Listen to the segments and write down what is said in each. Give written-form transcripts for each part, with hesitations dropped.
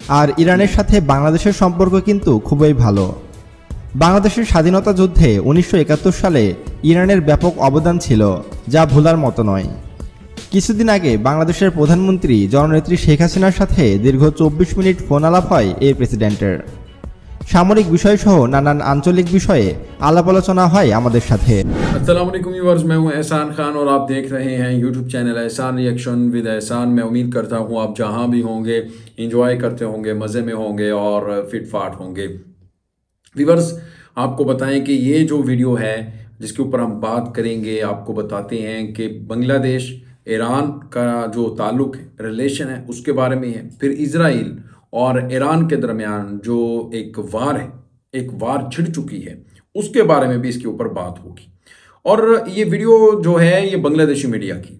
আর ইরানের সাথে বাংলাদেশের সম্পর্ক কিন্তু খুবই ভালো। বাংলাদেশের স্বাধীনতা যুদ্ধে 1971 সালে ইরানের ব্যাপক অবদান ছিল, যা ভোলার মতো নয়। কিছুদিন আগে বাংলাদেশের প্রধানমন্ত্রী জননেত্রী শেখ হাসিনার সাথে দীর্ঘ 24 মিনিট ফোন আলাপ হয় এই প্রেসিডেন্টের। সামরিক বিষয়সহ নানান আঞ্চলিক বিষয়ে আলাপ আলোচনা হয় আমাদের সাথে। अस्सलाम वालेकुम व्यूअर्स, मैं हूं एहसान खान और आप देख रहे हैं यूट्यूब चैनल एहसान रिएक्शन विद एहसान। मैं उम्मीद करता हूं आप जहां भी होंगे एंजॉय करते होंगे, मज़े में होंगे और फिट फाट होंगे। व्यूअर्स, आपको बताएं कि ये जो वीडियो है जिसके ऊपर हम बात करेंगे, आपको बताते हैं कि बांग्लादेश ईरान का जो ताल्लुक है, रिलेशन है, उसके बारे में है। फिर इजराइल और ईरान के दरमियान जो एक वार छिड़ चुकी है, उसके बारे में भी इसके ऊपर बात होगी। और ये वीडियो जो है ये बांग्लादेशी मीडिया की,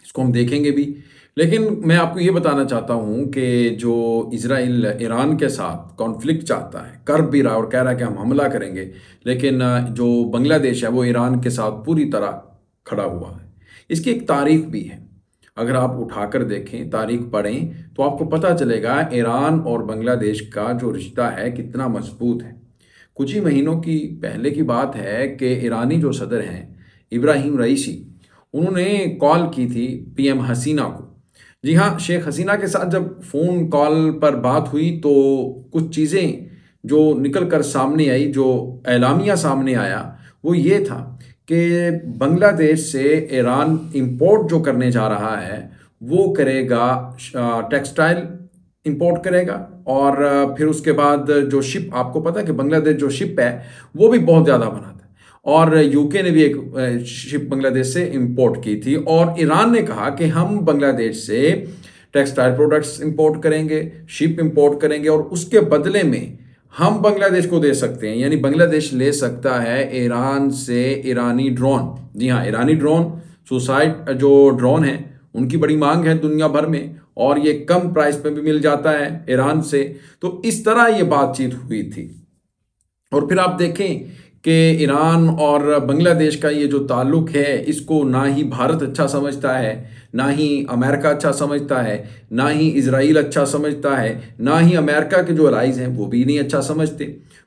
इसको हम देखेंगे भी। लेकिन मैं आपको ये बताना चाहता हूँ कि जो इजराइल ईरान के साथ कॉन्फ्लिक्ट चाहता है, कर भी रहा और कह रहा है कि हम हमला करेंगे, लेकिन जो बांग्लादेश है वो ईरान के साथ पूरी तरह खड़ा हुआ है। इसकी एक तारीख भी है, अगर आप उठाकर देखें, तारीख पढ़ें तो आपको पता चलेगा ईरान और बांग्लादेश का जो रिश्ता है कितना मजबूत है। कुछ ही महीनों की पहले की बात है कि ईरानी जो सदर हैं इब्राहिम रईसी, उन्होंने कॉल की थी पीएम हसीना को। जी हाँ, शेख हसीना के साथ जब फ़ोन कॉल पर बात हुई तो कुछ चीज़ें जो निकल कर सामने आई, जो एलामिया सामने आया, वो ये था कि बांग्लादेश से ईरान इंपोर्ट जो करने जा रहा है वो करेगा, टेक्सटाइल इंपोर्ट करेगा। और फिर उसके बाद जो शिप, आपको पता है कि बांग्लादेश जो शिप है वो भी बहुत ज़्यादा बनाता है, और यूके ने भी एक शिप बांग्लादेश से इंपोर्ट की थी। और ईरान ने कहा कि हम बांग्लादेश से टेक्सटाइल प्रोडक्ट्स इंपोर्ट करेंगे, शिप इंपोर्ट करेंगे, और उसके बदले में हम बांग्लादेश को दे सकते हैं, यानी बांग्लादेश ले सकता है ईरान से ईरानी ड्रोन। जी हाँ, ईरानी ड्रोन, सुसाइड जो ड्रोन है उनकी बड़ी मांग है दुनिया भर में, और ये कम प्राइस पे भी मिल जाता है ईरान से। तो इस तरह ये बातचीत हुई थी। और फिर आप देखें कि ईरान और बांग्लादेश का ये जो ताल्लुक है, इसको ना ही भारत अच्छा समझता है, ना ही अमेरिका अच्छा समझता है, ना ही इजराइल अच्छा समझता है, ना ही अमेरिका के जो अलाइज हैं वो भी नहीं अच्छा समझते।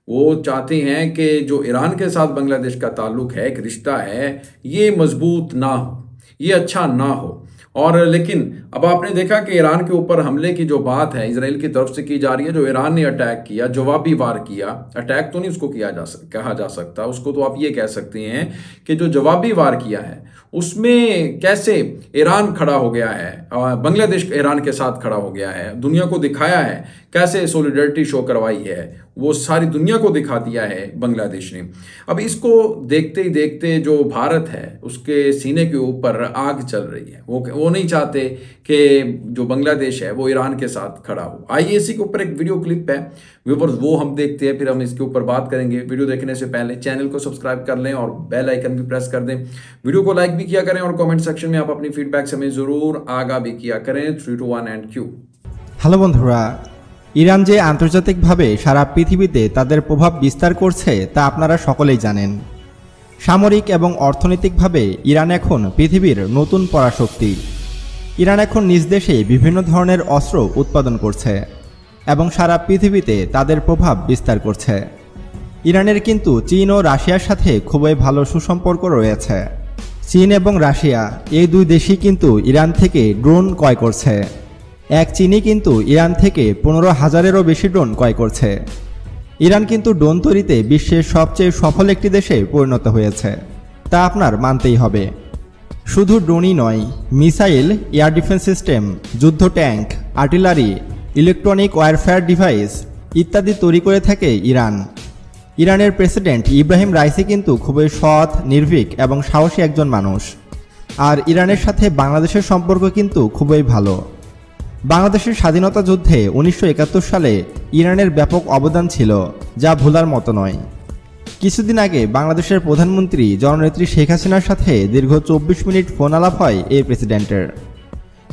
वो चाहते हैं कि जो ईरान के साथ बांग्लादेश का ताल्लुक है, एक रिश्ता है, ये मजबूत ना हो, ये अच्छा ना हो। और लेकिन अब आपने देखा कि ईरान के ऊपर हमले की जो बात है इजराइल की तरफ से की जा रही है, जो ईरान ने अटैक किया, जवाबी वार किया, अटैक तो नहीं उसको कहा जा सकता, उसको तो आप ये कह सकते हैं कि जो जवाबी वार किया है उसमें कैसे ईरान खड़ा हो गया है, बांग्लादेश ईरान के साथ खड़ा हो गया है, दुनिया को दिखाया है, कैसे सॉलिडरिटी शो करवाई है, वो सारी दुनिया को दिखा दिया है बांग्लादेश ने। अब इसको देखते ही देखते जो भारत है उसके सीने के ऊपर आग चल रही है। वो नहीं चाहते कि जो बांग्लादेश है वो ईरान के साथ खड़ा हो। आइए इसी के ऊपर एक वीडियो क्लिप है व्यूअर्स, वो हम देखते हैं, फिर हम इसके ऊपर बात करेंगे। वीडियो देखने से पहले चैनल को सब्सक्राइब कर लें और बेल आइकन भी प्रेस कर दें। वीडियो को लाइक भी किया करें और कमेंट सेक्शन में आप अपनी फीडबैक हमें जरूर आगा भी किया करें। 3, 2, 1 एंड क्यू। হ্যালো বন্ধুরা, ইরান যে আন্তর্জাতিকভাবে সারা পৃথিবীতে তাদের প্রভাব বিস্তার করছে তা আপনারা সকলেই জানেন। সামরিক এবং অর্থনৈতিকভাবে ইরান এখন পৃথিবীর নতুন পরাশক্তি। ইরান এখন নিজ দেশে বিভিন্ন ধরনের অস্ত্র উৎপাদন করছে এবং সারা পৃথিবীতে তাদের প্রভাব বিস্তার করছে। ইরানের কিন্তু চীন ও রাশিয়ার সাথে খুবই ভালো সুসম্পর্ক রয়েছে। চীন এবং রাশিয়া এই দুই দেশই কিন্তু ইরান থেকে ড্রোন ক্রয় করছে। এক চীনই কিন্তু ইরান থেকে 15,000-এরও বেশি ড্রোন ক্রয় করছে। ইরান কিন্তু ড্রোন তৈরিতে বিশ্বের সবচেয়ে সফল একটি দেশে পরিণত হয়েছে, তা আপনার মানতেই হবে। শুধু ড্রোনই নয়, মিসাইল, এয়ার ডিফেন্স সিস্টেম, যুদ্ধ tank, artillery, electronic warfare device ইত্যাদি তৈরি করে থাকে ইরান। ইরানের প্রেসিডেন্ট ইব্রাহিম রাইসি কিন্তু খুবই সৎ, নির্ভীক এবং সাহসী একজন মানুষ। আর ইরানের সাথে বাংলাদেশের সম্পর্ক কিন্তু খুবই ভালো। বাংলাদেশের স্বাধীনতা যুদ্ধে 1971 সালে ইরানের ব্যাপক অবদান ছিল, যা ভোলার মতো নয়। কিছুদিন আগে বাংলাদেশের প্রধানমন্ত্রী জননেত্রী শেখ হাসিনার সাথে দীর্ঘ 24 মিনিট ফোন আলাপ হয় এই প্রেসিডেন্টের।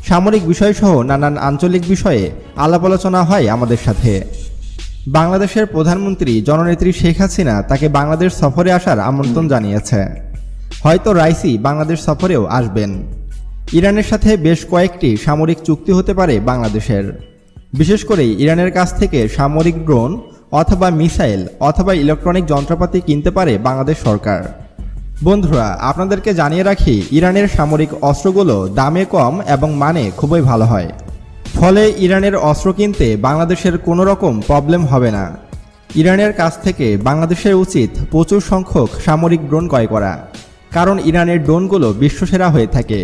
সামরিক বিষয়সহ নানান আঞ্চলিক বিষয়ে আলাপ আলোচনা হয় আমাদের সাথে। বাংলাদেশের প্রধানমন্ত্রী জননেত্রী শেখ হাসিনা তাকে বাংলাদেশ সফরে আসার আমন্ত্রণ জানিয়েছে। হয়তো রাইসি বাংলাদেশ সফরেও আসবেন। ইরানের সাথে বেশ কয়েকটি সামরিক চুক্তি হতে পারে বাংলাদেশের। বিশেষ করে ইরানের কাছ থেকে সামরিক ড্রোন অথবা মিসাইল অথবা ইলেকট্রনিক যন্ত্রপাতি কিনতে পারে বাংলাদেশ সরকার। বন্ধুরা, আপনাদেরকে জানিয়ে রাখি, ইরানের সামরিক অস্ত্রগুলো দামে কম এবং মানে খুবই ভালো হয়। ফলে ইরানের অস্ত্র কিনতে বাংলাদেশের কোনো রকম প্রবলেম হবে না। ইরানের কাছ থেকে বাংলাদেশের উচিত প্রচুর সংখ্যক সামরিক ড্রোন ক্রয় করা, কারণ ইরানের ড্রোনগুলো বিশ্বসেরা হয়ে থাকে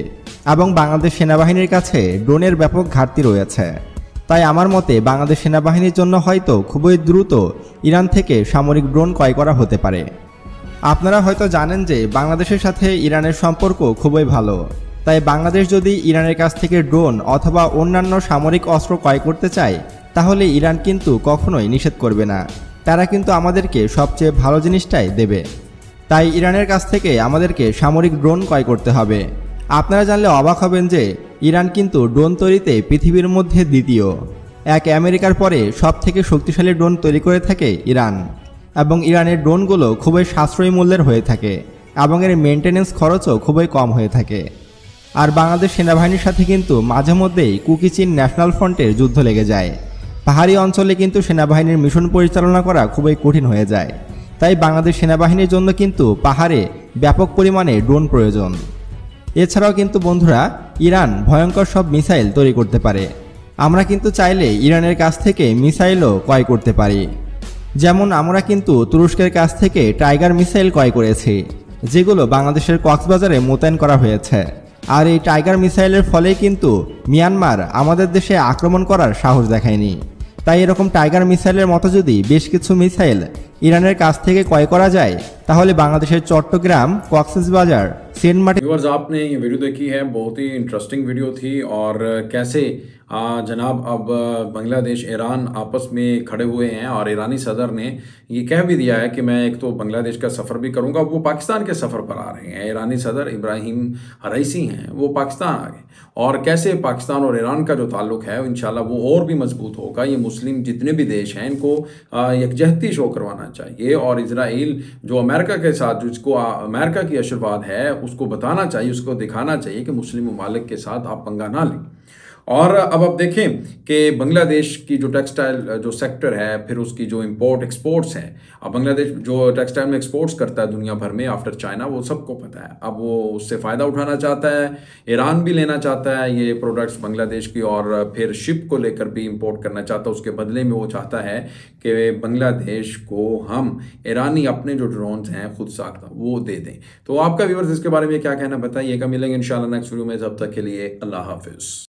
এবং বাংলাদেশ সেনাবাহিনীর কাছে ড্রোনের ব্যাপক ঘাটতি রয়েছে। তাই আমার মতে বাংলাদেশ সেনাবাহিনীর জন্য হয়তো খুবই দ্রুত ইরান থেকে সামরিক ড্রোন ক্রয় করা হতে পারে। আপনারা হয়তো জানেন যে বাংলাদেশের সাথে ইরানের সম্পর্ক খুবই ভালো। তাই বাংলাদেশ যদি ইরানের কাছ থেকে ড্রোন অথবা অন্যান্য সামরিক অস্ত্র ক্রয় করতে চায়, তাহলে ইরান কিন্তু কখনোই নিষেধ করবে না। তারা কিন্তু আমাদেরকে সবচেয়ে ভালো জিনিসটাই দেবে। তাই ইরানের কাছ থেকে আমাদেরকে সামরিক ড্রোন ক্রয় করতে হবে। আপনারা জানলে অবাক হবেন যে ইরান কিন্তু ড্রোন তৈরিতে পৃথিবীর মধ্যে দ্বিতীয়। এক আমেরিকার পরে সবথেকে শক্তিশালী ড্রোন তৈরি করে থাকে ইরান, এবং ইরানের ড্রোনগুলো খুবই সাশ্রয়ী মূল্যের হয়ে থাকে এবং এর মেনটেন্যান্স খরচও খুবই কম হয়ে থাকে। আর বাংলাদেশ সেনাবাহিনীর সাথে কিন্তু মাঝে মধ্যেই কুকি-চীন ন্যাশনাল ফ্রন্টের যুদ্ধ লেগে যায়। পাহাড়ি অঞ্চলে কিন্তু সেনাবাহিনীর মিশন পরিচালনা করা খুবই কঠিন হয়ে যায়। তাই বাংলাদেশ সেনাবাহিনীর জন্য কিন্তু পাহাড়ে ব্যাপক পরিমাণে ড্রোন প্রয়োজন। এছাড়াও কিন্তু বন্ধুরা, ইরান ভয়ঙ্কর সব মিসাইল তৈরি করতে পারে। আমরা কিন্তু চাইলে ইরানের কাছ থেকে মিসাইলও ক্রয় করতে পারি। যেমন আমরা কিন্তু তুরস্কের কাছ থেকে টাইগার মিসাইল ক্রয় করেছি, যেগুলো বাংলাদেশের কক্সবাজারে মোতায়েন করা হয়েছে। আর এই টাইগার মিসাইলের ফলেই কিন্তু মিয়ানমার আমাদের দেশে আক্রমণ করার সাহস দেখায়নি। তাই এরকম টাইগার মিসাইলের মতো যদি বেশ কিছু মিসাইল ইরানের কাছ থেকে ক্রয় করা যায়, তাহলে বাংলাদেশের চট্টগ্রাম, কক্সবাজার, সেন্ট মার্টিন। व्यूअर्स, आपने ये वीडियो देखी है, बहुत ही इंटरेस्टिंग वीडियो थी। और कैसे जनाब अब बांग्लादेश ईरान आपस में खड़े हुए हैं और ईरानी सदर ने ये कह भी दिया है कि मैं एक तो बांग्लादेश का सफ़र भी करूंगा। वो पाकिस्तान के सफ़र पर आ रहे हैं। ईरानी सदर इब्राहिम रईसी हैं, वो पाकिस्तान आ गए। और कैसे पाकिस्तान और ईरान का जो ताल्लुक है इंशाल्लाह वो और भी मजबूत होगा। ये मुस्लिम जितने भी देश हैं इनको यकजहती शो करवाना चाहिए। और इजराइल जो अमेरिका के साथ, जिसको अमेरिका की आशीर्वाद है, उसको बताना चाहिए, उसको दिखाना चाहिए कि मुस्लिम ममालिक के साथ आप पंगा ना लें। और अब आप देखें कि बांग्लादेश की जो टेक्सटाइल जो सेक्टर है, फिर उसकी जो इंपोर्ट एक्सपोर्ट्स हैं, अब बांग्लादेश जो टेक्सटाइल में एक्सपोर्ट्स करता है दुनिया भर में आफ्टर चाइना, वो सबको पता है। अब वो उससे फ़ायदा उठाना चाहता है, ईरान भी लेना चाहता है ये प्रोडक्ट्स बांग्लादेश की, और फिर शिप को लेकर भी इंपोर्ट करना चाहता है। उसके बदले में वो चाहता है कि बांग्लादेश को हम ईरानी अपने जो ड्रोन्स हैं खुद साख्ता वो दे दें। तो आपका व्यूअर्स इसके बारे में क्या कहना बताइएगा। मिलेंगे इंशाल्लाह नेक्स्ट वीडियो में, जब तक के लिए अल्लाह हाफिज़।